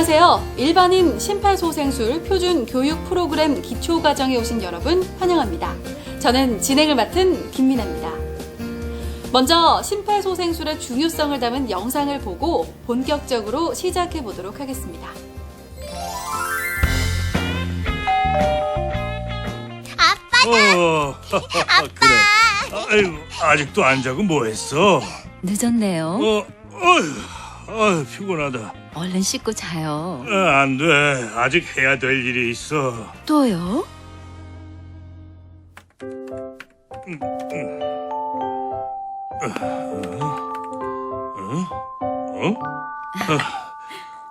안녕하세요. 일반인 심폐소생술 표준 교육 프로그램 기초과정에 오신 여러분 환영합니다. 저는 진행을 맡은 김민아입니다. 먼저 심폐소생술의 중요성을 담은 영상을 보고 본격적으로 시작해 보도록 하겠습니다. 아빠! 그래. 아유, 아직도 안 자고 뭐 했어? 늦었네요. 피곤하다. 얼른 씻고 자요. 안 돼. 아직 해야 될 일이 있어. 또요?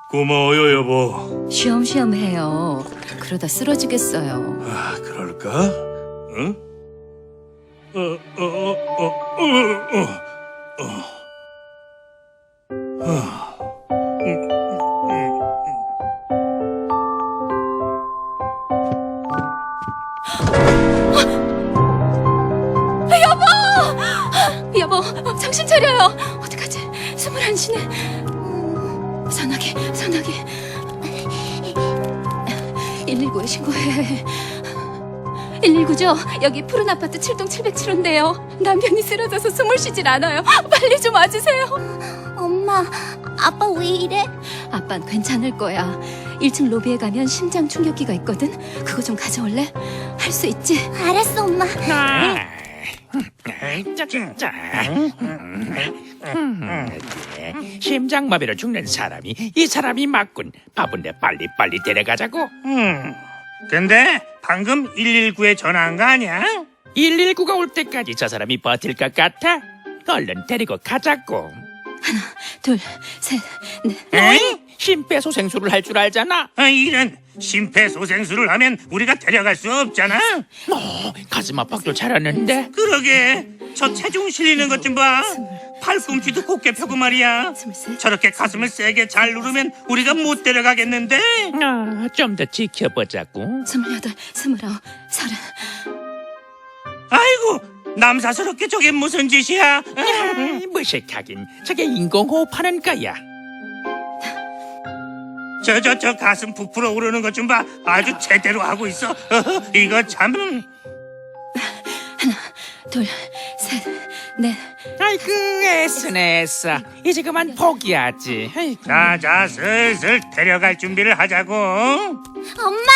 고마워요, 여보. 쉬엄쉬엄 해요. 그러다 쓰러지겠어요. 그럴까? 응? 여보, 정신 차려요. 어떡하지? 21시네. 선하게. 119에 신고해. 119죠? 여기 푸른 아파트 7동 707호인데요. 남편이 쓰러져서 숨을 쉬질 않아요. 빨리 좀 와주세요. 엄마, 아빠 왜 이래? 아빤 괜찮을 거야. 1층 로비에 가면 심장 충격기가 있거든. 그거 좀 가져올래? 할 수 있지? 알았어, 엄마. 심장마비로 죽는 사람이 이 사람이 맞군. 바쁜데 빨리 데려가자고. 근데 방금 119에 전화한 거 아니야? 119가 올 때까지 저 사람이 버틸 것 같아? 얼른 데리고 가자고. 둘, 셋, 넷. 에이? 심폐소생술을 할 줄 알잖아. 이런 심폐소생술을 하면 우리가 데려갈 수 없잖아. 가슴 압박도 잘하는데. 그러게 저 체중 실리는 것 좀 봐. 팔꿈치도 곧게 펴고 말이야. 스물셋. 저렇게 가슴을 세게 잘 누르면 우리가 못 데려가겠는데. 좀 더 지켜보자고. 28, 29, 30. 아이고 남사스럽게 저게 무슨 짓이야. 무식하긴. 저게 인공호흡하는 거야. 저 가슴 부풀어 오르는 것 좀 봐. 아주 제대로 하고 있어. 이거 참. 둘, 셋, 넷. 아이고 애쓰네. 이제 그만 포기하지. 아이고. 자 슬슬 데려갈 준비를 하자고. 엄마!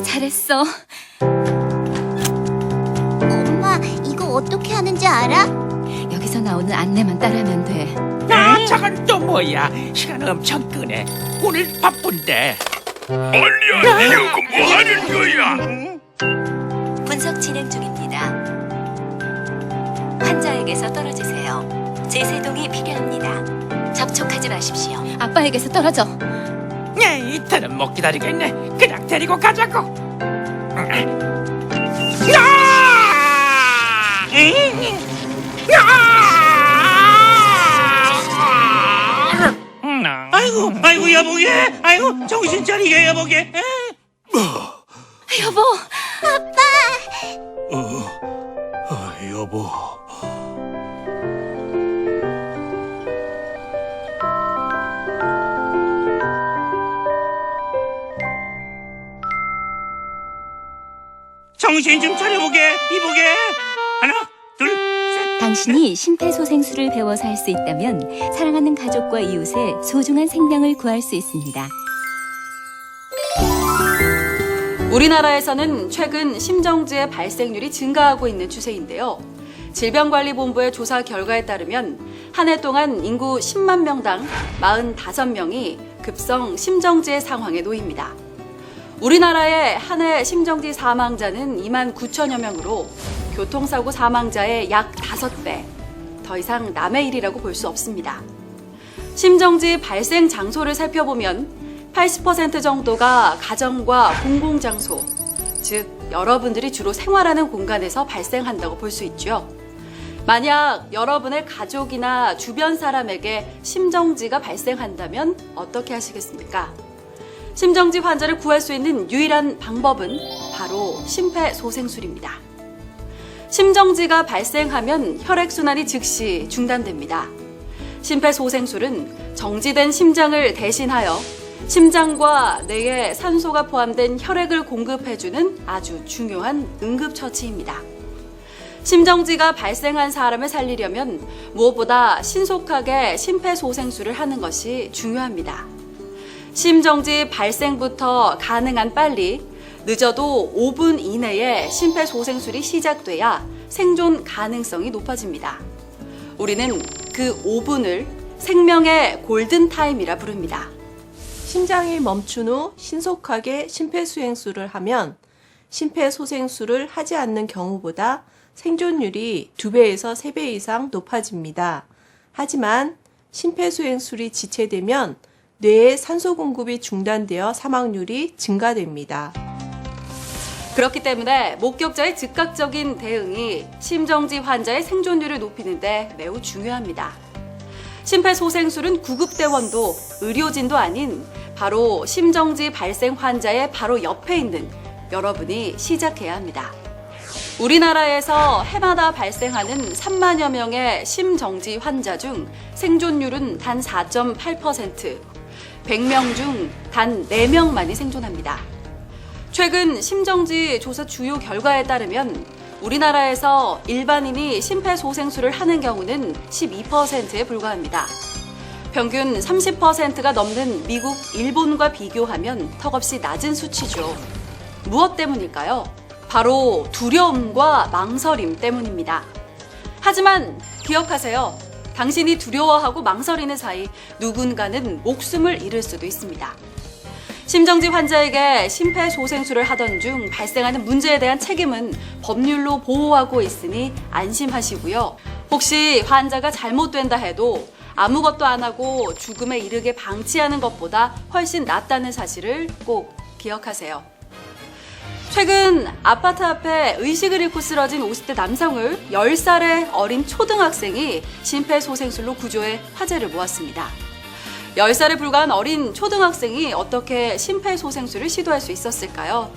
잘했어. 엄마, 이거 어떻게 하는지 알아? 여기서 나오는 안내만 따라하면 돼. 저건 또 뭐야? 시간 엄청 끄네. 오늘 바쁜데. 아니야 이거 뭐 하는 거야? 분석 진행 중입니다. 환자에게서 떨어지세요. 제세동이 필요합니다. 접촉하지 마십시오. 아빠에게서 떨어져. 이틀은 못 기다리겠네. 그냥 데리고 가자고. 아이고 여보게. 아이고 정신 차리게 여보게. 여보. 여보. 정신 좀 차려보게. 이보게. 하나 둘 셋. 당신이 심폐소생술을 배워서 할 수 있다면 사랑하는 가족과 이웃의 소중한 생명을 구할 수 있습니다. 우리나라에서는 최근 심정지의 발생률이 증가하고 있는 추세인데요. 질병관리본부의 조사 결과에 따르면 한 해 동안 인구 10만 명당 45명이 급성 심정지의 상황에 놓입니다. 우리나라의 한 해 심정지 사망자는 2만 9천여 명으로 교통사고 사망자의 약 5배, 더 이상 남의 일이라고 볼 수 없습니다. 심정지 발생 장소를 살펴보면 80% 정도가 가정과 공공장소, 즉 여러분들이 주로 생활하는 공간에서 발생한다고 볼 수 있죠. 만약 여러분의 가족이나 주변 사람에게 심정지가 발생한다면 어떻게 하시겠습니까? 심정지 환자를 구할 수 있는 유일한 방법은 바로 심폐소생술입니다. 심정지가 발생하면 혈액순환이 즉시 중단됩니다. 심폐소생술은 정지된 심장을 대신하여 심장과 뇌에 산소가 포함된 혈액을 공급해주는 아주 중요한 응급처치입니다. 심정지가 발생한 사람을 살리려면 무엇보다 신속하게 심폐소생술을 하는 것이 중요합니다. 심정지 발생부터 가능한 빨리, 늦어도 5분 이내에 심폐소생술이 시작돼야 생존 가능성이 높아집니다. 우리는 그 5분을 생명의 골든타임이라 부릅니다. 심장이 멈춘 후 신속하게 심폐소생술을 하면 심폐소생술을 하지 않는 경우보다 생존율이 2배에서 3배 이상 높아집니다. 하지만 심폐소생술이 지체되면 뇌에 산소 공급이 중단되어 사망률이 증가됩니다. 그렇기 때문에 목격자의 즉각적인 대응이 심정지 환자의 생존율을 높이는 데 매우 중요합니다. 심폐소생술은 구급대원도 의료진도 아닌 바로 심정지 발생 환자의 바로 옆에 있는 여러분이 시작해야 합니다. 우리나라에서 해마다 발생하는 3만여 명의 심정지 환자 중 생존율은 단 4.8%, 100명 중 단 4명만이 생존합니다. 최근 심정지 조사 주요 결과에 따르면 우리나라에서 일반인이 심폐소생술을 하는 경우는 12%에 불과합니다. 평균 30%가 넘는 미국, 일본과 비교하면 턱없이 낮은 수치죠. 무엇 때문일까요? 바로 두려움과 망설임 때문입니다. 하지만 기억하세요. 당신이 두려워하고 망설이는 사이 누군가는 목숨을 잃을 수도 있습니다. 심정지 환자에게 심폐소생술을 하던 중 발생하는 문제에 대한 책임은 법률로 보호하고 있으니 안심하시고요. 혹시 환자가 잘못된다 해도 아무것도 안 하고 죽음에 이르게 방치하는 것보다 훨씬 낫다는 사실을 꼭 기억하세요. 최근 아파트 앞에 의식을 잃고 쓰러진 50대 남성을 10살의 어린 초등학생이 심폐소생술로 구조해 화제를 모았습니다. 10살에 불과한 어린 초등학생이 어떻게 심폐소생술을 시도할 수 있었을까요?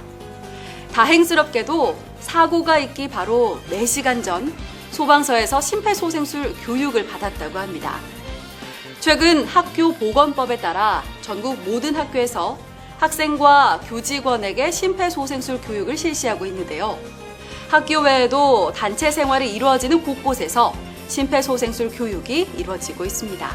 다행스럽게도 사고가 있기 바로 4시간 전 소방서에서 심폐소생술 교육을 받았다고 합니다. 최근 학교 보건법에 따라 전국 모든 학교에서 학생과 교직원에게 심폐소생술 교육을 실시하고 있는데요. 학교 외에도 단체 생활이 이루어지는 곳곳에서 심폐소생술 교육이 이루어지고 있습니다.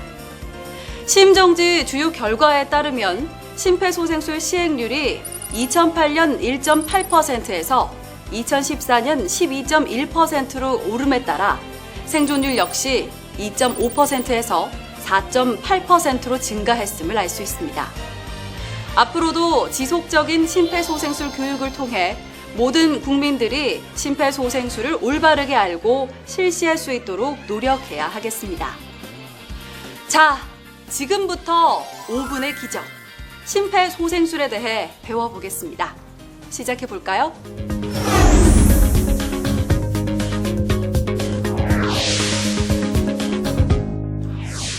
심정지 주요 결과에 따르면 심폐소생술 시행률이 2008년 1.8%에서 2014년 12.1%로 오름에 따라 생존율 역시 2.5%에서 4.8%로 증가했음을 알 수 있습니다. 앞으로도 지속적인 심폐소생술 교육을 통해 모든 국민들이 심폐소생술을 올바르게 알고 실시할 수 있도록 노력해야 하겠습니다. 자, 지금부터 5분의 기적, 심폐소생술에 대해 배워보겠습니다. 시작해볼까요?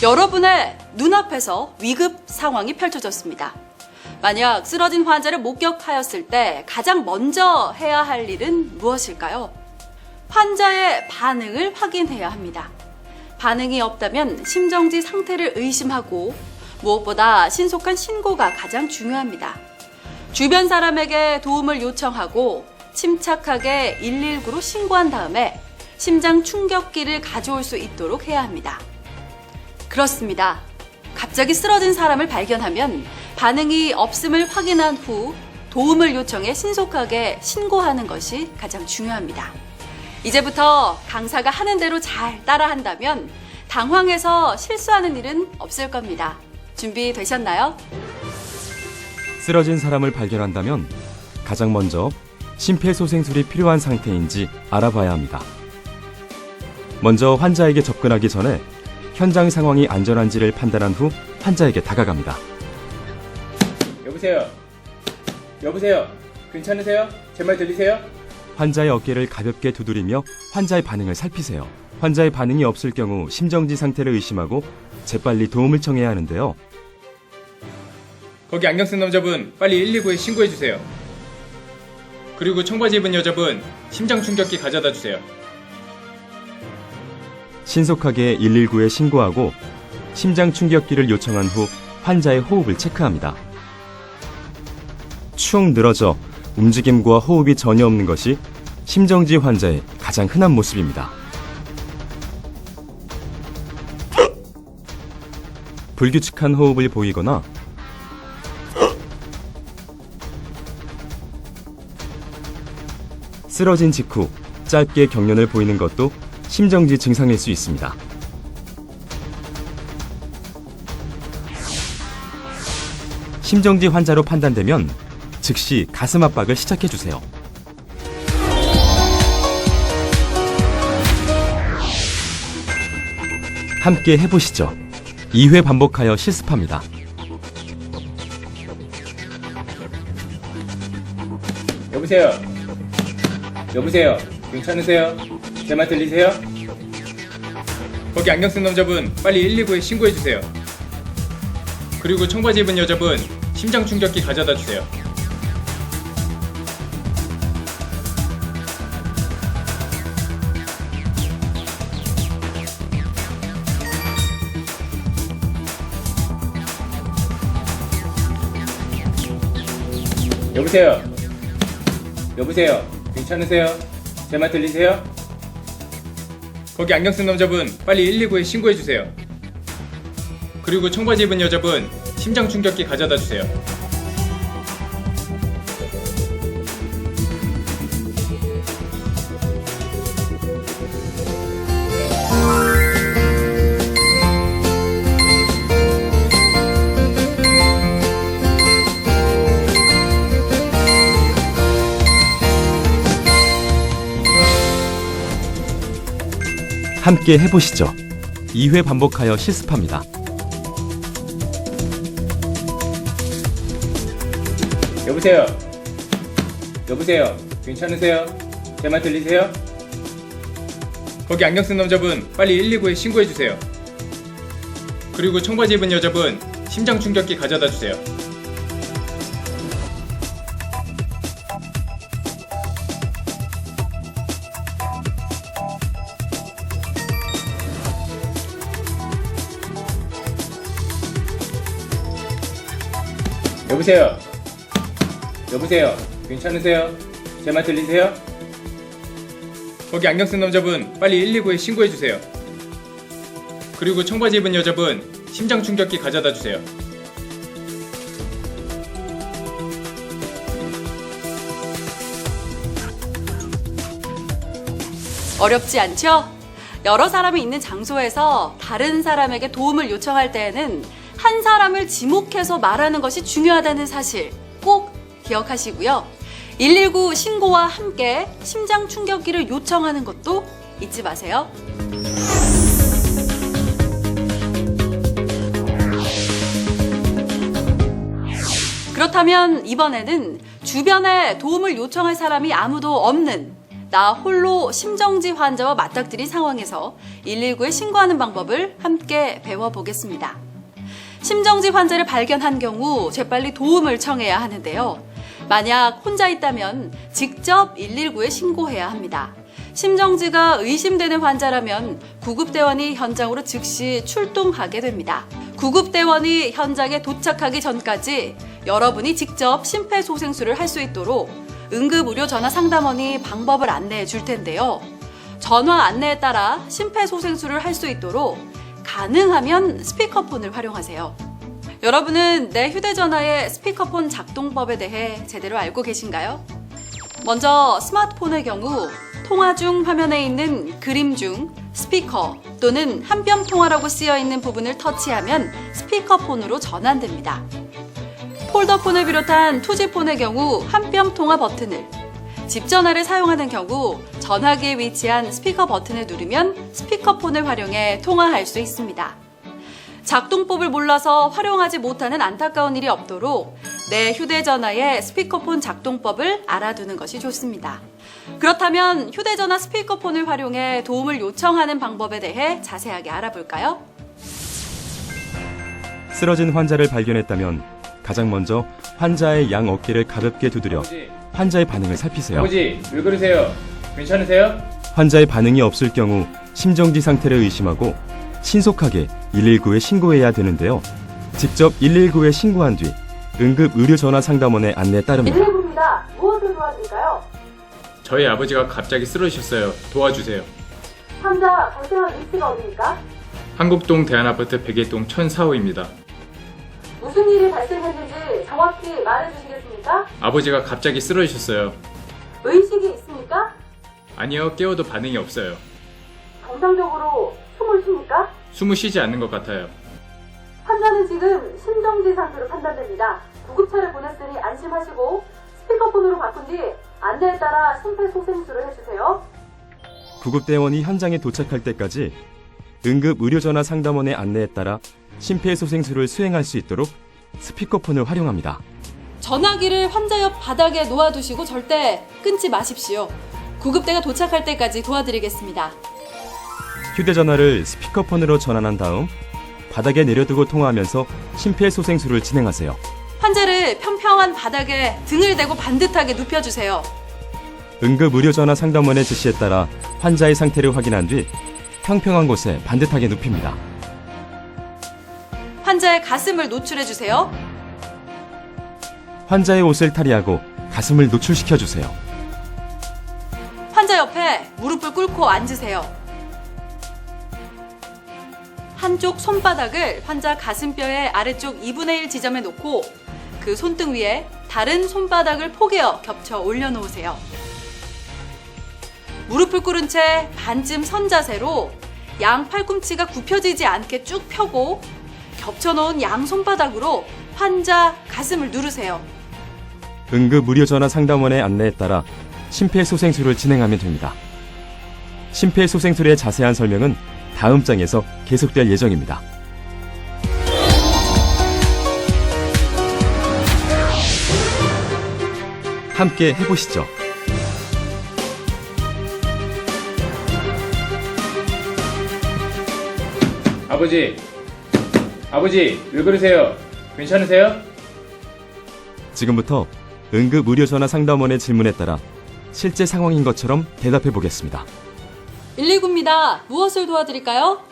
여러분의 눈앞에서 위급 상황이 펼쳐졌습니다. 만약 쓰러진 환자를 목격하였을 때 가장 먼저 해야 할 일은 무엇일까요? 환자의 반응을 확인해야 합니다. 반응이 없다면 심정지 상태를 의심하고 무엇보다 신속한 신고가 가장 중요합니다. 주변 사람에게 도움을 요청하고 침착하게 119로 신고한 다음에 심장 충격기를 가져올 수 있도록 해야 합니다. 그렇습니다. 갑자기 쓰러진 사람을 발견하면 반응이 없음을 확인한 후 도움을 요청해 신속하게 신고하는 것이 가장 중요합니다. 이제부터 강사가 하는 대로 잘 따라한다면 당황해서 실수하는 일은 없을 겁니다. 준비되셨나요? 쓰러진 사람을 발견한다면 가장 먼저 심폐소생술이 필요한 상태인지 알아봐야 합니다. 먼저 환자에게 접근하기 전에 현장 상황이 안전한지를 판단한 후 환자에게 다가갑니다. 여보세요? 여보세요? 괜찮으세요? 제 말 들리세요? 환자의 어깨를 가볍게 두드리며 환자의 반응을 살피세요. 환자의 반응이 없을 경우 심정지 상태를 의심하고 재빨리 도움을 청해야 하는데요. 거기 안경 쓴 남자분 빨리 119에 신고해주세요. 그리고 청바지 입은 여자분 심장 충격기 가져다 주세요. 신속하게 119에 신고하고 심장 충격기를 요청한 후 환자의 호흡을 체크합니다. 축 늘어져 움직임과 호흡이 전혀 없는 것이 심정지 환자의 가장 흔한 모습입니다. 불규칙한 호흡을 보이거나 쓰러진 직후 짧게 경련을 보이는 것도 심정지 증상일 수 있습니다. 심정지 환자로 판단되면 즉시 가슴 압박을 시작해주세요. 함께 해보시죠. 2회 반복하여 실습합니다. 여보세요? 여보세요? 괜찮으세요? 제 말 들리세요? 거기 안경 쓴 남자분 빨리 119에 신고해주세요. 그리고 청바지 입은 여자분 심장 충격기 가져다 주세요. 여보세요? 여보세요? 괜찮으세요? 제 말 들리세요? 거기 안경 쓴 남자분 빨리 119에 신고해주세요. 그리고 청바지 입은 여자분 심장 충격기 가져다 주세요. 함께 해보시죠. 2회 반복하여 실습합니다. 여보세요? 여보세요? 괜찮으세요? 제 말 들리세요? 거기 안경 쓴 남자분 빨리 119에 신고해주세요. 그리고 청바지 입은 여자분 심장 충격기 가져다 주세요. 여보세요? 여보세요? 괜찮으세요? 제 말 들리세요? 거기 안경 쓴 남자분 빨리 119에 신고해주세요. 그리고 청바지 입은 여자분 심장 충격기 가져다 주세요. 어렵지 않죠? 여러 사람이 있는 장소에서 다른 사람에게 도움을 요청할 때에는 한 사람을 지목해서 말하는 것이 중요하다는 사실 꼭 기억하시고요. 119 신고와 함께 심장 충격기를 요청하는 것도 잊지 마세요. 그렇다면 이번에는 주변에 도움을 요청할 사람이 아무도 없는 나 홀로 심정지 환자와 맞닥뜨린 상황에서 119에 신고하는 방법을 함께 배워보겠습니다. 심정지 환자를 발견한 경우 재빨리 도움을 청해야 하는데요. 만약 혼자 있다면 직접 119에 신고해야 합니다. 심정지가 의심되는 환자라면 구급대원이 현장으로 즉시 출동하게 됩니다. 구급대원이 현장에 도착하기 전까지 여러분이 직접 심폐소생술을 할 수 있도록 응급의료 전화 상담원이 방법을 안내해 줄 텐데요. 전화 안내에 따라 심폐소생술을 할 수 있도록 가능하면 스피커폰을 활용하세요. 여러분은 내 휴대전화의 스피커폰 작동법에 대해 제대로 알고 계신가요? 먼저 스마트폰의 경우 통화 중 화면에 있는 그림 중 스피커 또는 한뼘 통화라고 쓰여 있는 부분을 터치하면 스피커폰으로 전환됩니다. 폴더폰을 비롯한 투지폰의 경우 한뼘 통화 버튼을, 집 전화를 사용하는 경우 전화기에 위치한 스피커 버튼을 누르면 스피커폰을 활용해 통화할 수 있습니다. 작동법을 몰라서 활용하지 못하는 안타까운 일이 없도록 내 휴대전화의 스피커폰 작동법을 알아두는 것이 좋습니다. 그렇다면 휴대전화 스피커폰을 활용해 도움을 요청하는 방법에 대해 자세하게 알아볼까요? 쓰러진 환자를 발견했다면 가장 먼저 환자의 양 어깨를 가볍게 두드려 환자의 반응을 살피세요. 아버지, 왜 그러세요? 괜찮으세요? 환자의 반응이 없을 경우 심정지 상태를 의심하고 신속하게 119에 신고해야 되는데요. 직접 119에 신고한 뒤 응급 의료 전화 상담원의 안내에 따릅니다. 119입니다. 무엇을 도와드릴까요? 저희 아버지가 갑자기 쓰러지셨어요. 도와주세요. 환자 발생한 위치가 어디입니까? 한국동 대한아파트 101동 1004호입니다. 무슨 일이 발생했는지 정확히 말해주시겠습니까? 아버지가 갑자기 쓰러지셨어요. 의식이 있습니까? 아니요, 깨워도 반응이 없어요. 정상적으로 숨을 쉽니까? 숨을 쉬지 않는 것 같아요. 환자는 지금 심정지 상태로 판단됩니다. 구급차를 보냈으니 안심하시고 스피커폰으로 바꾼 뒤 안내에 따라 심폐소생술을 해주세요. 구급대원이 현장에 도착할 때까지 응급 의료 전화 상담원의 안내에 따라 심폐소생술을 수행할 수 있도록 스피커폰을 활용합니다. 전화기를 환자 옆 바닥에 놓아두시고 절대 끊지 마십시오. 구급대가 도착할 때까지 도와드리겠습니다. 휴대전화를 스피커폰으로 전환한 다음 바닥에 내려두고 통화하면서 심폐소생술을 진행하세요. 환자를 평평한 바닥에 등을 대고 반듯하게 눕혀주세요. 응급의료전화 상담원의 지시에 따라 환자의 상태를 확인한 뒤 평평한 곳에 반듯하게 눕힙니다. 환자의 가슴을 노출해주세요. 환자의 옷을 탈의하고 가슴을 노출시켜주세요. 환자 옆에 무릎을 꿇고 앉으세요. 한쪽 손바닥을 환자 가슴뼈의 아래쪽 2분의 1 지점에 놓고 그 손등 위에 다른 손바닥을 포개어 겹쳐 올려놓으세요. 무릎을 꿇은 채 반쯤 선 자세로 양 팔꿈치가 굽혀지지 않게 쭉 펴고 겹쳐놓은 양 손바닥으로 환자 가슴을 누르세요. 응급의료전화 상담원의 안내에 따라 심폐소생술을 진행하면 됩니다. 심폐소생술의 자세한 설명은 다음 장에서 계속될 예정입니다. 함께 해보시죠. 아버지, 왜 그러세요? 괜찮으세요? 지금부터 응급의료전화 상담원의 질문에 따라 실제 상황인 것처럼 대답해 보겠습니다. 119입니다. 무엇을 도와드릴까요?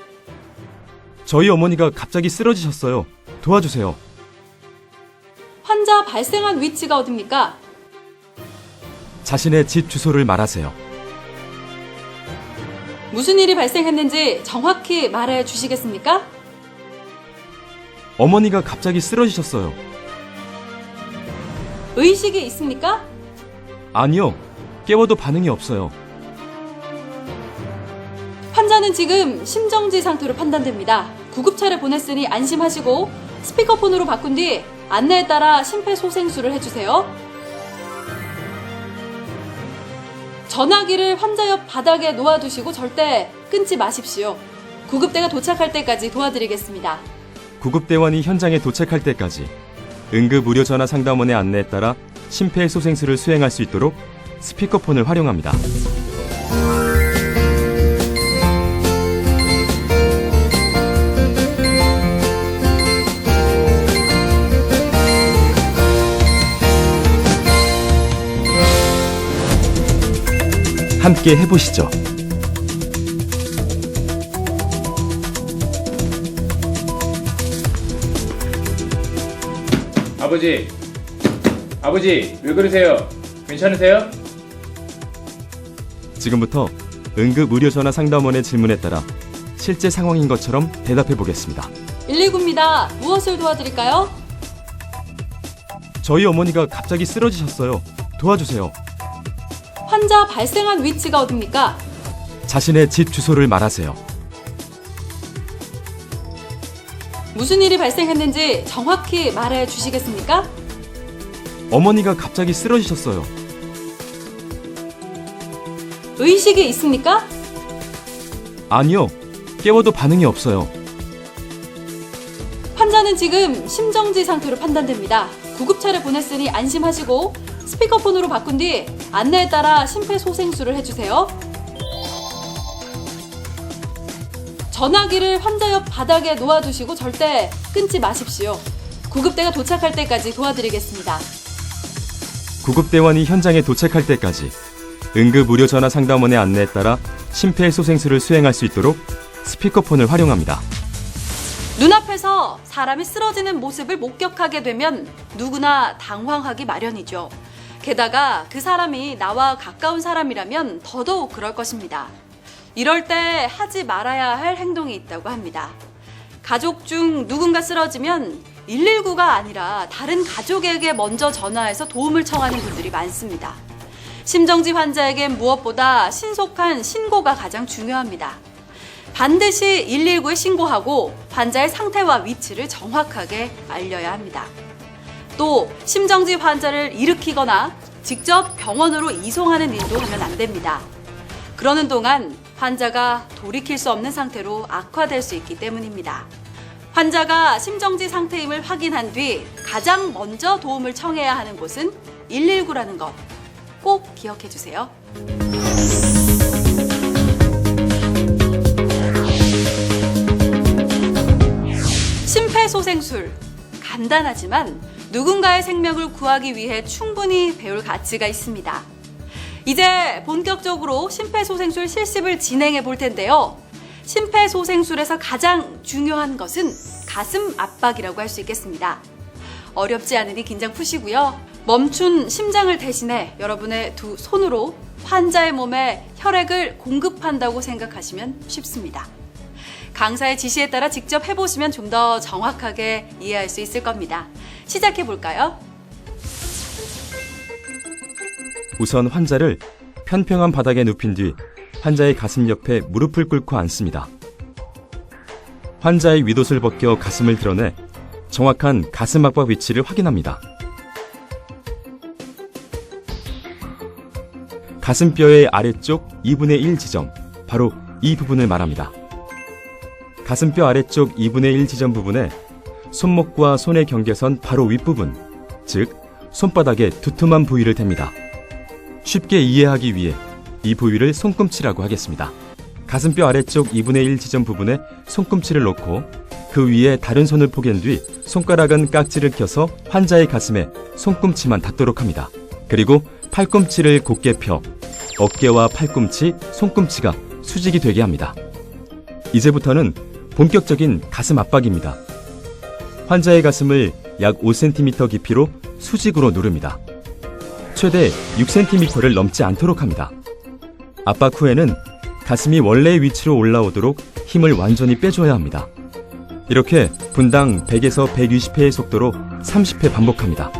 저희 어머니가 갑자기 쓰러지셨어요. 도와주세요. 환자 발생한 위치가 어딥니까? 자신의 집 주소를 말하세요. 무슨 일이 발생했는지 정확히 말해 주시겠습니까? 어머니가 갑자기 쓰러지셨어요. 의식이 있습니까? 아니요. 깨워도 반응이 없어요. 환자는 지금 심정지 상태로 판단됩니다. 구급차를 보냈으니 안심하시고 스피커폰으로 바꾼 뒤 안내에 따라 심폐소생술을 해주세요. 전화기를 환자 옆 바닥에 놓아두시고 절대 끊지 마십시오. 구급대가 도착할 때까지 도와드리겠습니다. 구급대원이 현장에 도착할 때까지 응급의료전화 상담원의 안내에 따라 심폐소생술을 수행할 수 있도록 스피커폰을 활용합니다. 함께 해보시죠. 아버지, 왜 그러세요? 괜찮으세요? 지금부터 응급의료전화 상담원의 질문에 따라 실제 상황인 것처럼 대답해 보겠습니다. 119입니다. 무엇을 도와드릴까요? 저희 어머니가 갑자기 쓰러지셨어요. 도와주세요. 환자 발생한 위치가 어딥니까? 자신의 집 주소를 말하세요. 무슨 일이 발생했는지 정확히 말해 주시겠습니까? 어머니가 갑자기 쓰러지셨어요. 의식이 있습니까? 아니요. 깨워도 반응이 없어요. 환자는 지금 심정지 상태로 판단됩니다. 구급차를 보냈으니 안심하시고 스피커폰으로 바꾼 뒤 안내에 따라 심폐소생술을 해주세요. 전화기를 환자 옆 바닥에 놓아두시고 절대 끊지 마십시오. 구급대가 도착할 때까지 도와드리겠습니다. 구급대원이 현장에 도착할 때까지 응급의료전화 상담원의 안내에 따라 심폐소생술을 수행할 수 있도록 스피커폰을 활용합니다. 눈앞에서 사람이 쓰러지는 모습을 목격하게 되면 누구나 당황하기 마련이죠. 게다가 그 사람이 나와 가까운 사람이라면 더더욱 그럴 것입니다. 이럴 때 하지 말아야 할 행동이 있다고 합니다. 가족 중 누군가 쓰러지면 119가 아니라 다른 가족에게 먼저 전화해서 도움을 청하는 분들이 많습니다. 심정지 환자에겐 무엇보다 신속한 신고가 가장 중요합니다. 반드시 119에 신고하고 환자의 상태와 위치를 정확하게 알려야 합니다. 또 심정지 환자를 일으키거나 직접 병원으로 이송하는 일도 하면 안 됩니다. 그러는 동안 환자가 돌이킬 수 없는 상태로 악화될 수 있기 때문입니다. 환자가 심정지 상태임을 확인한 뒤 가장 먼저 도움을 청해야 하는 곳은 119라는 것 꼭 기억해 주세요. 심폐소생술. 간단하지만 누군가의 생명을 구하기 위해 충분히 배울 가치가 있습니다. 이제 본격적으로 심폐소생술 실습을 진행해 볼 텐데요. 심폐소생술에서 가장 중요한 것은 가슴 압박이라고 할 수 있겠습니다. 어렵지 않으니 긴장 푸시고요. 멈춘 심장을 대신해 여러분의 두 손으로 환자의 몸에 혈액을 공급한다고 생각하시면 쉽습니다. 강사의 지시에 따라 직접 해보시면 좀 더 정확하게 이해할 수 있을 겁니다. 시작해 볼까요? 우선 환자를 편평한 바닥에 눕힌 뒤 환자의 가슴 옆에 무릎을 꿇고 앉습니다. 환자의 윗옷을 벗겨 가슴을 드러내 정확한 가슴 압박 위치를 확인합니다. 가슴뼈의 아래쪽 2분의 1 지점, 바로 이 부분을 말합니다. 가슴뼈 아래쪽 2분의 1 지점 부분에 손목과 손의 경계선 바로 윗부분, 즉 손바닥에 두툼한 부위를 댑니다. 쉽게 이해하기 위해 이 부위를 손꿈치라고 하겠습니다. 가슴뼈 아래쪽 2분의 1 지점 부분에 손꿈치를 놓고 그 위에 다른 손을 포갠 뒤 손가락은 깍지를 껴서 환자의 가슴에 손꿈치만 닿도록 합니다. 그리고 팔꿈치를 곧게 펴 어깨와 팔꿈치, 손꿈치가 수직이 되게 합니다. 이제부터는 본격적인 가슴 압박입니다. 환자의 가슴을 약 5cm 깊이로 수직으로 누릅니다. 최대 6cm를 넘지 않도록 합니다. 압박 후에는 가슴이 원래의 위치로 올라오도록 힘을 완전히 빼줘야 합니다. 이렇게 분당 100에서 120회의 속도로 30회 반복합니다.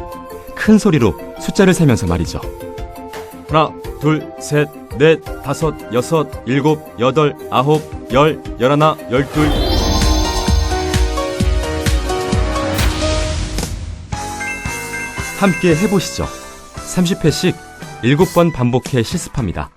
큰 소리로 숫자를 세면서 말이죠. 하나, 둘, 셋, 넷, 다섯, 여섯, 일곱, 여덟, 아홉, 열, 열하나, 열둘. 함께 해보시죠. 30회씩 7번 반복해 실습합니다.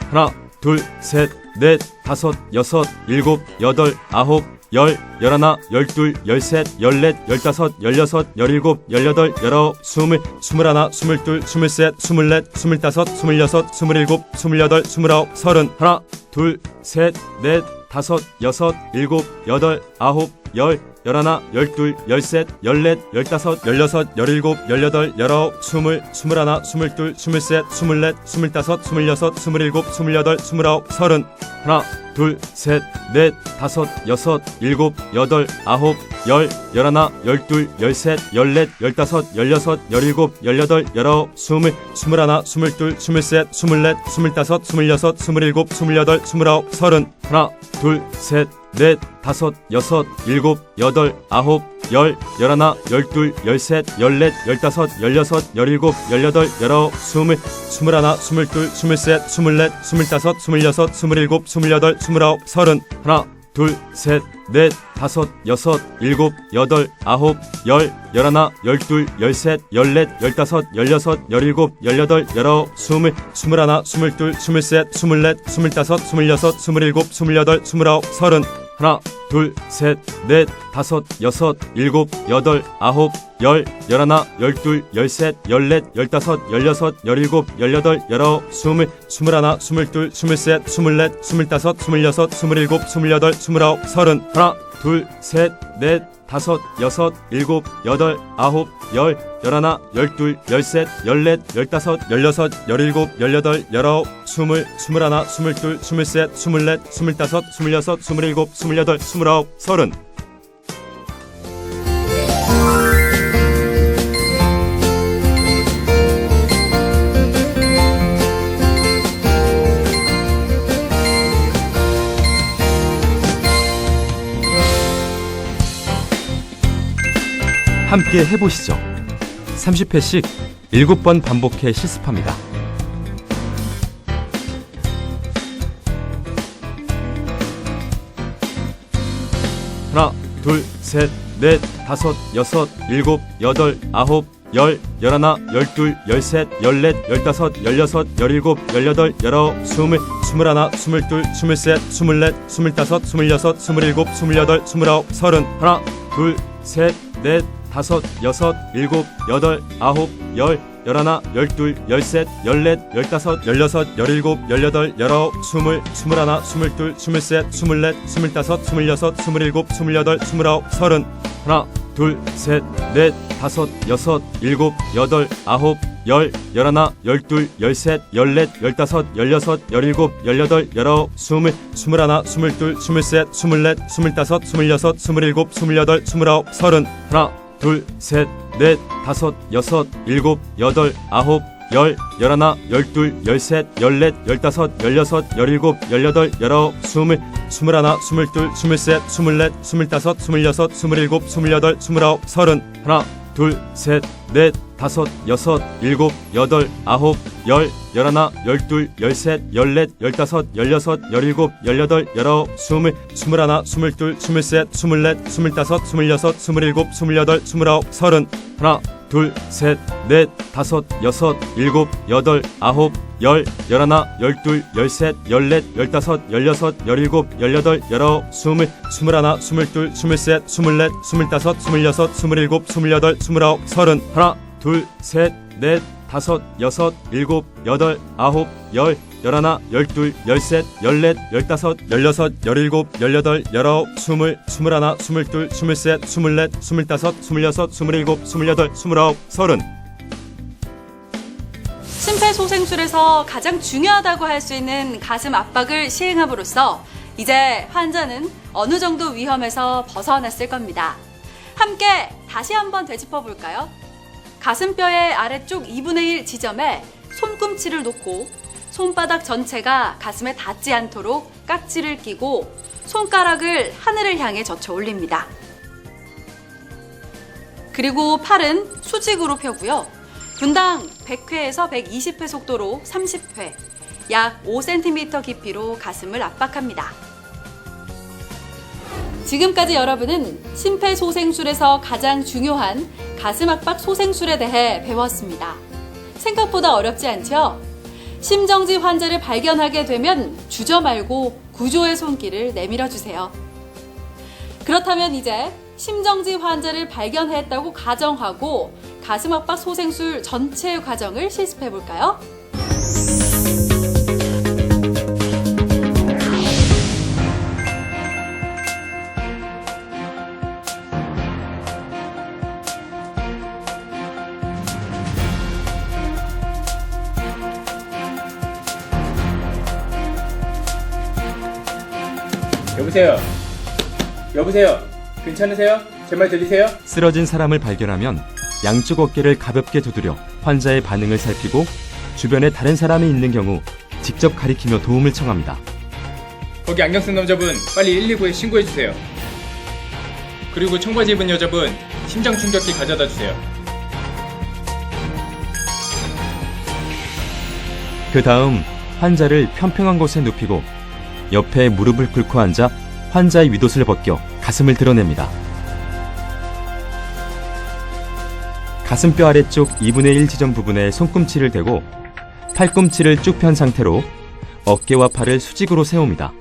하나, 둘, 셋, 넷, 다섯, 여섯, 일곱, 여덟, 아홉, 열, 열하나, 열둘, 열셋, 열넷, 열다섯, 열여섯, 열일곱, 열여덟, 열아홉, 스물, 스물하나, 스물둘, 스물셋, 스물넷, 스물다섯, 스물여섯, 스물일곱, 스물여덟, 스물아홉, 서른. 하나, 둘, 셋, 넷, 다섯, 여섯, 일곱, 여덟, 아홉, 열, 열하나, 열둘, 열셋, 열넷, 열다섯, 열여섯, 열일곱, 열여덟, 열아홉, 스물, 스물하나, 스물둘, 스물셋, 스물넷, 스물다섯, 스물여섯, 스물일곱, 스물여덟, 스물아홉, 서른. 하나, 둘, 셋, 넷, 다섯, 여섯, 일곱, 여덟, 아홉, 열, 열하나, 열둘, 열셋, 열넷, 열다섯, 열여섯, 열일곱, 열여덟, 열아홉, 스물, 스물하나, 스물둘, 스물셋, 스물넷, 스물다섯, 스물여섯, 스물일곱, 스물여덟, 스물아홉, 서른. 하나, 둘, 셋, 넷, 다섯, 여섯, 일곱, 여덟, 아홉, 열, 열하나, 열둘, 열셋, 열넷, 열다섯, 열여섯, 열일곱, 열여덟, 열아홉, 스물, 스물하나, 스물둘, 스물셋, 스물넷, 스물다섯, 스물여섯, 스물일곱, 스물여덟, 스물아홉, 서른. 하나, 둘, 셋, 넷, 다섯, 여섯, 일곱, 여덟, 아홉, 열, 열하나, 열둘, 열셋, 열넷, 열다섯, 열여섯, 열일곱, 열여덟, 열아홉, 스물, 스물하나, 스물둘, 스물셋, 스물넷, 스물다섯, 스물여섯, 스물일곱, 스물여덟, 스물아홉, 서른. 하나, 둘, 셋, 넷, 다섯, 여섯, 일곱, 여덟, 아홉, 열, 열하나, 열둘, 열셋, 열넷, 열다섯, 열여섯, 열일곱, 열여덟, 열아홉, 스물, 스물하나, 스물둘, 스물셋, 스물넷, 스물다섯, 스물여섯, 스물일곱, 스물여덟, 스물아홉, 서른. 하나, 둘, 셋, 넷, 다섯, 여섯, 일곱, 여덟, 아홉, 열, 열하나, 열둘, 열셋, 열넷, 열다섯, 열여섯, 열일곱, 열여덟, 열아홉, 스물, 스물하나, 스물둘, 스물셋, 스물넷, 스물다섯, 스물여섯, 스물일곱, 스물여덟, 스물아홉, 서른. 함께 해보시죠. 30회씩 7번 반복해 실습합니다. 하나, 둘, 셋, 넷, 다섯, 여섯, 일곱, 여덟, 아홉, 열, 열하나, 열둘, 열셋, 열넷, 열다섯, 열여섯, 열일곱, 열여덟, 열아홉, 스물, 스물하나, 스물둘, 스물셋, 스물넷, 스물다섯, 스물여섯, 스물일곱, 스물여덟, 스물아홉, 서른. 하나, 둘, 셋, 넷, 다섯, 여섯, 일곱, 여덟, 아홉, 열, 열하나, 열둘, 열셋, 열넷, 열다섯, 열여섯, 열일곱, 열여덟, 열아홉, 스물, 스물하나, 스물둘, 스물셋, 스물넷, 스물다섯, 스물여섯, 스물일곱, 스물여덟, 스물아홉, 서른. 하나, 둘, 셋, 넷, 다섯, 여섯, 일곱, 여덟, 아홉, 열, 열하나, 열둘, 열셋, 열넷, 열다섯, 열여섯, 열일곱, 열여덟, 열아홉, 스물, 스물하나, 스물둘, 스물셋, 스물넷, 스물다섯, 스물여섯, 스물일곱, 스물여덟, 스물아홉, 서른. 하나, 둘, 셋, 넷, 다섯, 여섯, 일곱, 여덟, 아홉, 열, 열하나, 열둘, 열셋, 열넷, 열다섯, 열여섯, 열일곱, 열여덟, 열아홉, 스물, 스물하나, 스물둘, 스물셋, 스물넷, 스물다섯, 스물여섯, 스물일곱, 스물여덟, 스물아홉, 서른. 하나, 둘, 셋, 넷, 다섯, 여섯, 일곱, 여덟, 아홉, 열, 열하나, 열둘, 열셋, 열넷, 열다섯, 열여섯, 열일곱, 열여덟, 열아홉, 스물, 스물하나, 스물둘, 스물셋, 스물넷, 스물다섯, 스물여섯, 스물일곱, 스물여덟, 스물아홉, 서른. 하나, 둘, 셋, 넷, 다섯, 여섯, 일곱, 여덟, 아홉, 열, 열하나, 열둘, 열셋, 열넷, 열다섯, 열여섯, 열일곱, 열여덟, 열아홉, 스물, 스물하나, 스물둘, 스물셋, 스물넷, 스물다섯, 스물여섯, 스물일곱, 스물여덟, 스물아홉, 서른. 하나, 둘, 셋, 넷, 다섯, 여섯, 일곱, 여덟, 아홉, 열, 열하나, 열둘, 열셋, 열넷, 열다섯, 열여섯, 열일곱, 열여덟, 열아홉, 스물, 스물하나, 스물둘, 스물셋, 스물넷, 스물다섯, 스물여섯, 스물일곱, 스물여덟, 스물아홉, 서른. 심폐소생술에서 가장 중요하다고 할 수 있는 가슴 압박을 시행함으로써 이제 환자는 어느 정도 위험에서 벗어났을 겁니다. 함께 다시 한번 되짚어 볼까요? 가슴뼈의 아래쪽 2분의 1 지점에 손꿈치를 놓고 손바닥 전체가 가슴에 닿지 않도록 깍지를 끼고 손가락을 하늘을 향해 젖혀 올립니다. 그리고 팔은 수직으로 펴고요. 분당 100회에서 120회 속도로 30회, 약 5cm 깊이로 가슴을 압박합니다. 지금까지 여러분은 심폐소생술에서 가장 중요한 가슴 압박 소생술에 대해 배웠습니다. 생각보다 어렵지 않죠? 심정지 환자를 발견하게 되면 주저 말고 구조의 손길을 내밀어 주세요. 그렇다면 이제 심정지 환자를 발견했다고 가정하고 가슴 압박 소생술 전체 과정을 실습해 볼까요? 여보세요? 여보세요? 괜찮으세요? 제 말 들리세요? 쓰러진 사람을 발견하면 양쪽 어깨를 가볍게 두드려 환자의 반응을 살피고 주변에 다른 사람이 있는 경우 직접 가리키며 도움을 청합니다. 거기 안경 쓴 남자분 빨리 119에 신고해주세요. 그리고 청바지 입은 여자분 심장 충격기 가져다 주세요. 그 다음 환자를 평평한 곳에 눕히고 옆에 무릎을 꿇고 앉아 환자의 윗옷을 벗겨 가슴을 드러냅니다. 가슴뼈 아래쪽 2분의 1 지점 부분에 손꿈치를 대고 팔꿈치를 쭉 편 상태로 어깨와 팔을 수직으로 세웁니다.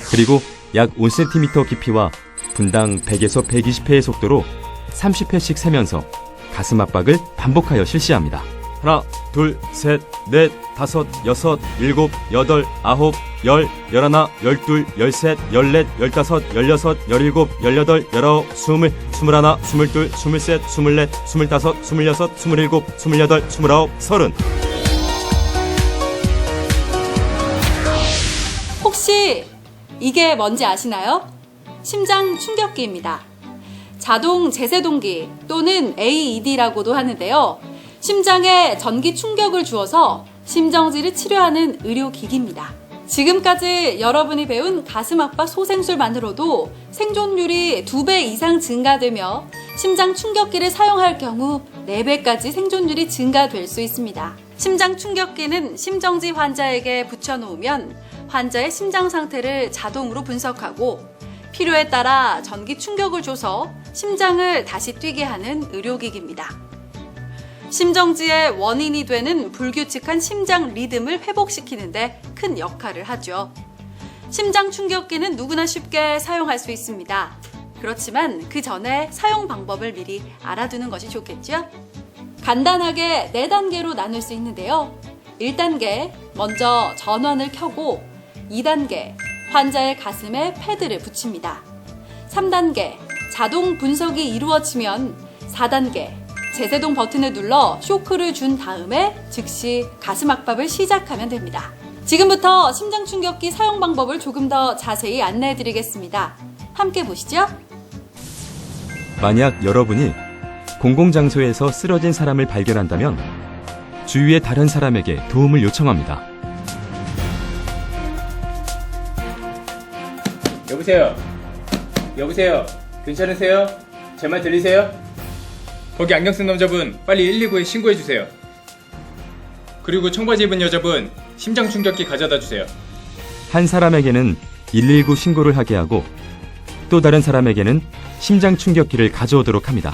그리고 약 5cm 깊이와 분당 100에서 120회의 속도로 30회씩 세면서 가슴 압박을 반복하여 실시합니다. 하나, 둘, 셋, 넷, 다섯, 여섯, 일곱, 여덟, 아홉, 열, 열하나, 열둘, 열셋, 열넷, 열다섯, 열여섯, 열일곱, 열여덟, 열아홉, 스물, 스물하나, 스물둘, 스물셋, 스물넷, 스물다섯, 스물여섯, 스물일곱, 스물여덟, 스물아홉, 서른. 혹시 이게 뭔지 아시나요? 심장 충격기입니다. 자동 제세동기 또는 AED라고도 하는데요. 심장에 전기 충격을 주어서 심정지를 치료하는 의료기기입니다. 지금까지 여러분이 배운 가슴 압박 소생술만으로도 생존율이 2배 이상 증가되며 심장 충격기를 사용할 경우 4배까지 생존율이 증가될 수 있습니다. 심장 충격기는 심정지 환자에게 붙여놓으면 환자의 심장 상태를 자동으로 분석하고 필요에 따라 전기 충격을 줘서 심장을 다시 뛰게 하는 의료기기입니다. 심정지의 원인이 되는 불규칙한 심장 리듬을 회복시키는데 큰 역할을 하죠. 심장 충격기는 누구나 쉽게 사용할 수 있습니다. 그렇지만 그 전에 사용 방법을 미리 알아두는 것이 좋겠죠? 간단하게 4단계로 나눌 수 있는데요. 1단계, 먼저 전원을 켜고 2단계, 환자의 가슴에 패드를 붙입니다. 3단계, 자동 분석이 이루어지면 4단계, 제세동 버튼을 눌러 쇼크를 준 다음에 즉시 가슴 압박을 시작하면 됩니다. 지금부터 심장 충격기 사용 방법을 조금 더 자세히 안내해 드리겠습니다. 함께 보시죠. 만약 여러분이 공공장소에서 쓰러진 사람을 발견한다면 주위의 다른 사람에게 도움을 요청합니다. 여보세요? 여보세요? 괜찮으세요? 제 말 들리세요? 거기 안경 쓴 남자분 빨리 119에 신고해주세요. 그리고 청바지 입은 여자분 심장 충격기 가져다 주세요. 한 사람에게는 119 신고를 하게 하고 또 다른 사람에게는 심장 충격기를 가져오도록 합니다.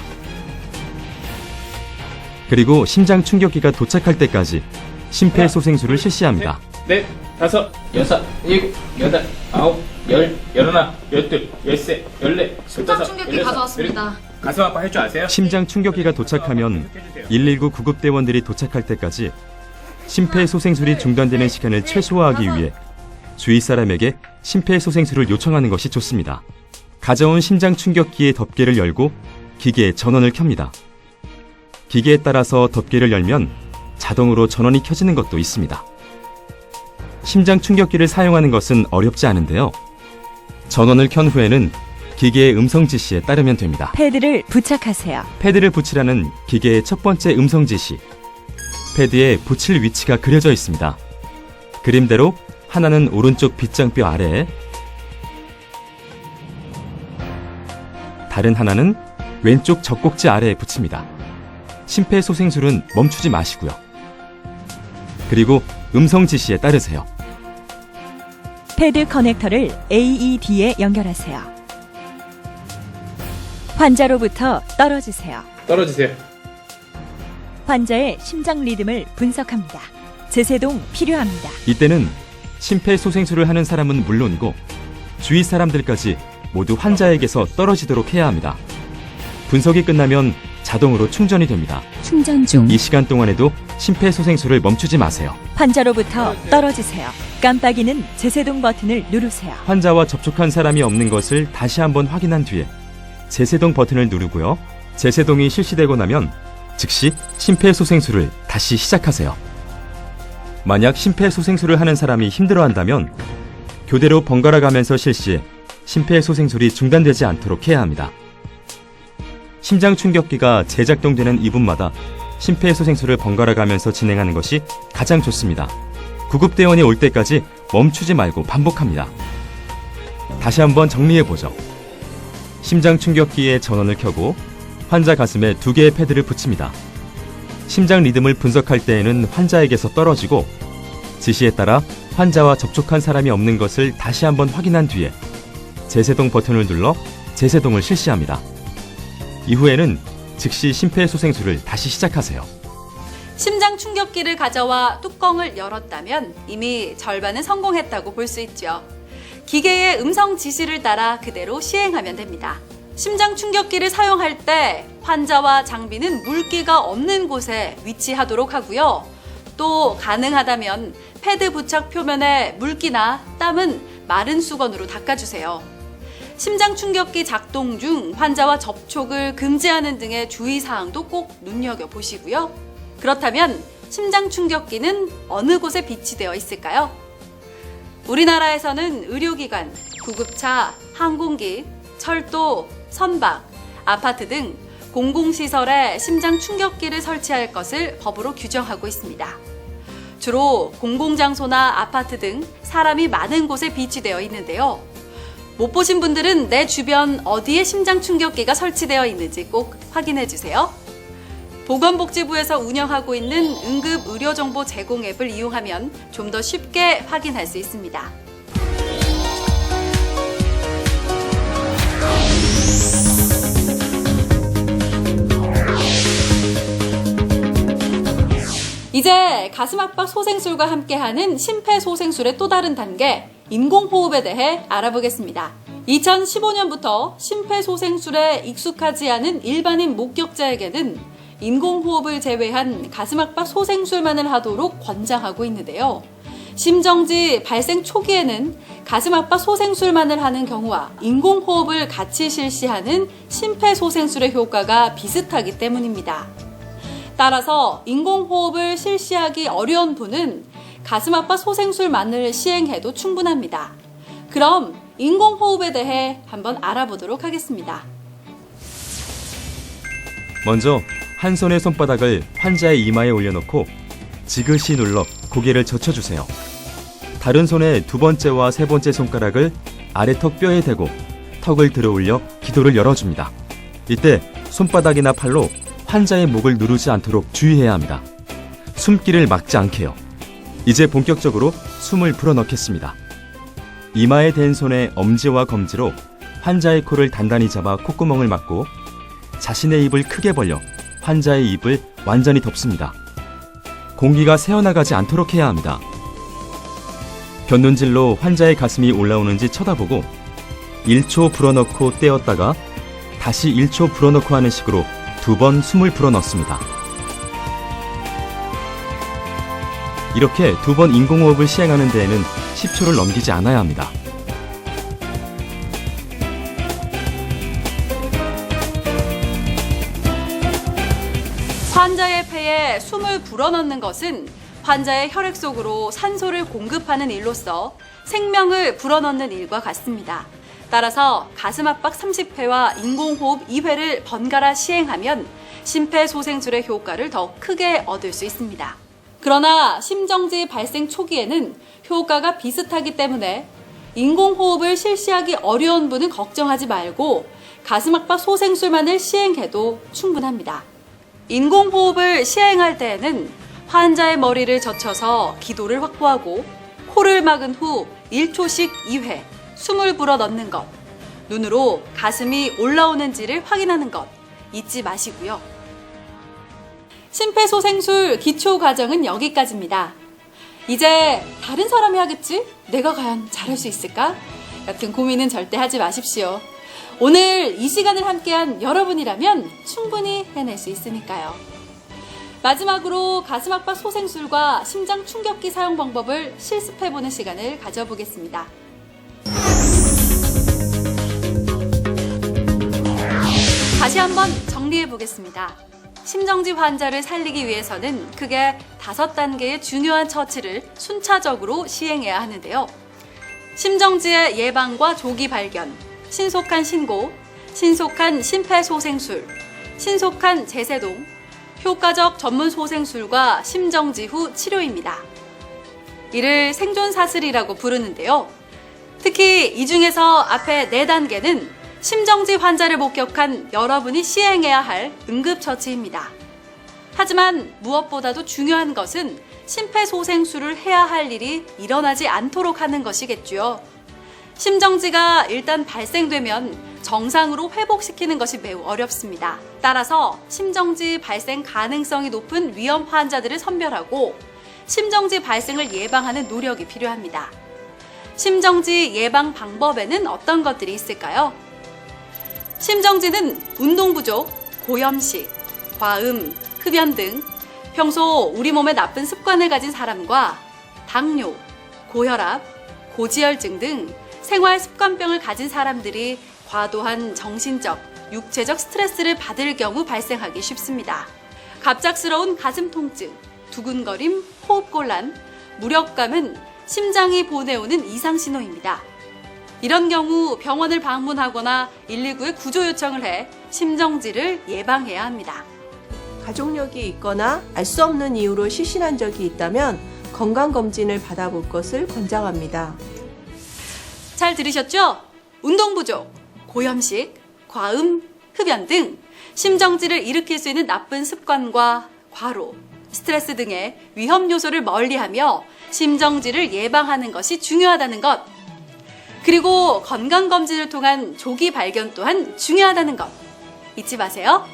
그리고 심장 충격기가 도착할 때까지 심폐소생술을 실시합니다. 넷, 다섯, 여섯, 일곱, 여덟, 아홉, 열, 열하나, 열둘, 열셋, 열넷, 심장 충격기 가져왔습니다. 가슴 아파 할 줄 아세요? 심장 충격기가 도착하면 119 구급대원들이 도착할 때까지 심폐소생술이 중단되는 시간을 최소화하기 위해 주위 사람에게 심폐소생술을 요청하는 것이 좋습니다. 가져온 심장 충격기의 덮개를 열고 기계에 전원을 켭니다. 기계에 따라서 덮개를 열면 자동으로 전원이 켜지는 것도 있습니다. 심장 충격기를 사용하는 것은 어렵지 않은데요. 전원을 켠 후에는 기계의 음성 지시에 따르면 됩니다. 패드를 부착하세요. 패드를 붙이라는 기계의 첫 번째 음성 지시. 패드에 붙일 위치가 그려져 있습니다. 그림대로 하나는 오른쪽 빗장뼈 아래에, 다른 하나는 왼쪽 젖꼭지 아래에 붙입니다. 심폐소생술은 멈추지 마시고요. 그리고 음성 지시에 따르세요. 패드 커넥터를 AED에 연결하세요. 환자로부터 떨어지세요. 떨어지세요. 환자의 심장 리듬을 분석합니다. 제세동 필요합니다. 이때는 심폐소생술을 하는 사람은 물론이고 주위 사람들까지 모두 환자에게서 떨어지도록 해야 합니다. 분석이 끝나면 자동으로 충전이 됩니다. 충전 중. 이 시간 동안에도 심폐소생술을 멈추지 마세요. 환자로부터 떨어지세요. 깜빡이는 제세동 버튼을 누르세요. 환자와 접촉한 사람이 없는 것을 다시 한번 확인한 뒤에 제세동 버튼을 누르고요. 제세동이 실시되고 나면 즉시 심폐소생술을 다시 시작하세요. 만약 심폐소생술을 하는 사람이 힘들어한다면 교대로 번갈아 가면서 실시해 심폐소생술이 중단되지 않도록 해야 합니다. 심장 충격기가 재작동되는 2분마다 심폐소생술을 번갈아 가면서 진행하는 것이 가장 좋습니다. 구급대원이 올 때까지 멈추지 말고 반복합니다. 다시 한번 정리해보죠. 심장 충격기에 전원을 켜고 환자 가슴에 2개의 패드를 붙입니다. 심장 리듬을 분석할 때에는 환자에게서 떨어지고 지시에 따라 환자와 접촉한 사람이 없는 것을 다시 한번 확인한 뒤에 제세동 버튼을 눌러 제세동을 실시합니다. 이후에는 즉시 심폐소생술을 다시 시작하세요. 심장 충격기를 가져와 뚜껑을 열었다면 이미 절반은 성공했다고 볼 수 있죠. 기계의 음성 지시를 따라 그대로 시행하면 됩니다. 심장 충격기를 사용할 때 환자와 장비는 물기가 없는 곳에 위치하도록 하고요. 또 가능하다면 패드 부착 표면에 물기나 땀은 마른 수건으로 닦아주세요. 심장 충격기 작동 중 환자와 접촉을 금지하는 등의 주의사항도 꼭 눈여겨보시고요. 그렇다면 심장 충격기는 어느 곳에 비치되어 있을까요? 우리나라에서는 의료기관, 구급차, 항공기, 철도, 선박, 아파트 등 공공시설에 심장 충격기를 설치할 것을 법으로 규정하고 있습니다. 주로 공공장소나 아파트 등 사람이 많은 곳에 비치되어 있는데요. 못 보신 분들은 내 주변 어디에 심장 충격기가 설치되어 있는지 꼭 확인해 주세요. 보건복지부에서 운영하고 있는 응급의료정보 제공 앱을 이용하면 좀 더 쉽게 확인할 수 있습니다. 이제 가슴압박 소생술과 함께하는 심폐소생술의 또 다른 단계, 인공호흡에 대해 알아보겠습니다. 2015년부터 심폐소생술에 익숙하지 않은 일반인 목격자에게는 인공호흡을 제외한 가슴압박 소생술만을 하도록 권장하고 있는데요. 심정지 발생 초기에는 가슴압박 소생술만을 하는 경우와 인공호흡을 같이 실시하는 심폐소생술의 효과가 비슷하기 때문입니다. 따라서 인공호흡을 실시하기 어려운 분은 가슴압박 소생술만을 시행해도 충분합니다. 그럼 인공호흡에 대해 한번 알아보도록 하겠습니다. 먼저 한 손의 손바닥을 환자의 이마에 올려놓고 지그시 눌러 고개를 젖혀주세요. 다른 손의 두 번째와 세 번째 손가락을 아래턱 뼈에 대고 턱을 들어 올려 기도를 열어줍니다. 이때 손바닥이나 팔로 환자의 목을 누르지 않도록 주의해야 합니다. 숨기를 막지 않게요. 이제 본격적으로 숨을 불어넣겠습니다. 이마에 댄 손의 엄지와 검지로 환자의 코를 단단히 잡아 콧구멍을 막고 자신의 입을 크게 벌려 환자의 입을 완전히 덮습니다. 공기가 새어나가지 않도록 해야 합니다. 곁눈질로 환자의 가슴이 올라오는지 쳐다보고 1초 불어넣고 떼었다가 다시 1초 불어넣고 하는 식으로 2번 숨을 불어넣습니다. 이렇게 2번 인공호흡을 시행하는 데에는 10초를 넘기지 않아야 합니다. 환자의 폐에 숨을 불어넣는 것은 환자의 혈액 속으로 산소를 공급하는 일로서 생명을 불어넣는 일과 같습니다. 따라서 가슴압박 30회와 인공호흡 2회를 번갈아 시행하면 심폐소생술의 효과를 더 크게 얻을 수 있습니다. 그러나 심정지 발생 초기에는 효과가 비슷하기 때문에 인공호흡을 실시하기 어려운 분은 걱정하지 말고 가슴압박 소생술만을 시행해도 충분합니다. 인공호흡을 시행할 때에는 환자의 머리를 젖혀서 기도를 확보하고 코를 막은 후 1초씩 2회 숨을 불어넣는 것, 눈으로 가슴이 올라오는지를 확인하는 것 잊지 마시고요. 심폐소생술 기초 과정은 여기까지입니다. 이제 다른 사람이 하겠지? 내가 과연 잘할 수 있을까? 같은 고민은 절대 하지 마십시오. 오늘 이 시간을 함께한 여러분이라면 충분히 해낼 수 있으니까요. 마지막으로 가슴압박 소생술과 심장 충격기 사용 방법을 실습해보는 시간을 가져보겠습니다. 다시 한번 정리해보겠습니다. 심정지 환자를 살리기 위해서는 크게 5단계의 중요한 처치를 순차적으로 시행해야 하는데요. 심정지의 예방과 조기 발견, 신속한 신고, 신속한 심폐소생술, 신속한 재세동, 효과적 전문 소생술과 심정지 후 치료입니다. 이를 생존사슬이라고 부르는데요. 특히 이 중에서 앞에 4단계는 심정지 환자를 목격한 여러분이 시행해야 할 응급처치입니다. 하지만 무엇보다도 중요한 것은 심폐소생술을 해야 할 일이 일어나지 않도록 하는 것이겠죠. 심정지가 일단 발생되면 정상으로 회복시키는 것이 매우 어렵습니다. 따라서 심정지 발생 가능성이 높은 위험 환자들을 선별하고 심정지 발생을 예방하는 노력이 필요합니다. 심정지 예방 방법에는 어떤 것들이 있을까요? 심정지는 운동 부족, 고염식, 과음, 흡연 등 평소 우리 몸에 나쁜 습관을 가진 사람과 당뇨, 고혈압, 고지혈증 등 생활 습관병을 가진 사람들이 과도한 정신적, 육체적 스트레스를 받을 경우 발생하기 쉽습니다. 갑작스러운 가슴 통증, 두근거림, 호흡곤란, 무력감은 심장이 보내오는 이상 신호입니다. 이런 경우 병원을 방문하거나 119에 구조 요청을 해 심정지를 예방해야 합니다. 가족력이 있거나 알 수 없는 이유로 실신한 적이 있다면 건강검진을 받아볼 것을 권장합니다. 잘 들으셨죠? 운동 부족, 고염식, 과음, 흡연 등 심정지를 일으킬 수 있는 나쁜 습관과 과로, 스트레스 등의 위험 요소를 멀리하며 심정지를 예방하는 것이 중요하다는 것. 그리고 건강검진을 통한 조기 발견 또한 중요하다는 것. 잊지 마세요.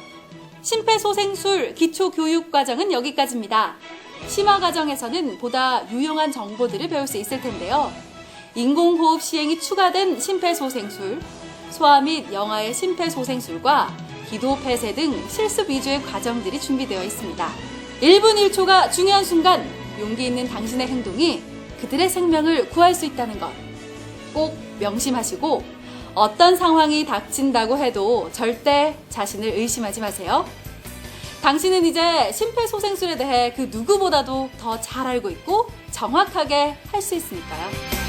심폐소생술 기초교육과정은 여기까지입니다. 심화과정에서는 보다 유용한 정보들을 배울 수 있을 텐데요. 인공호흡 시행이 추가된 심폐소생술, 소아 및 영아의 심폐소생술과 기도폐쇄 등 실습 위주의 과정들이 준비되어 있습니다. 1분 1초가 중요한 순간 용기 있는 당신의 행동이 그들의 생명을 구할 수 있다는 것. 꼭 명심하시고 어떤 상황이 닥친다고 해도 절대 자신을 의심하지 마세요. 당신은 이제 심폐소생술에 대해 그 누구보다도 더 잘 알고 있고 정확하게 할 수 있으니까요.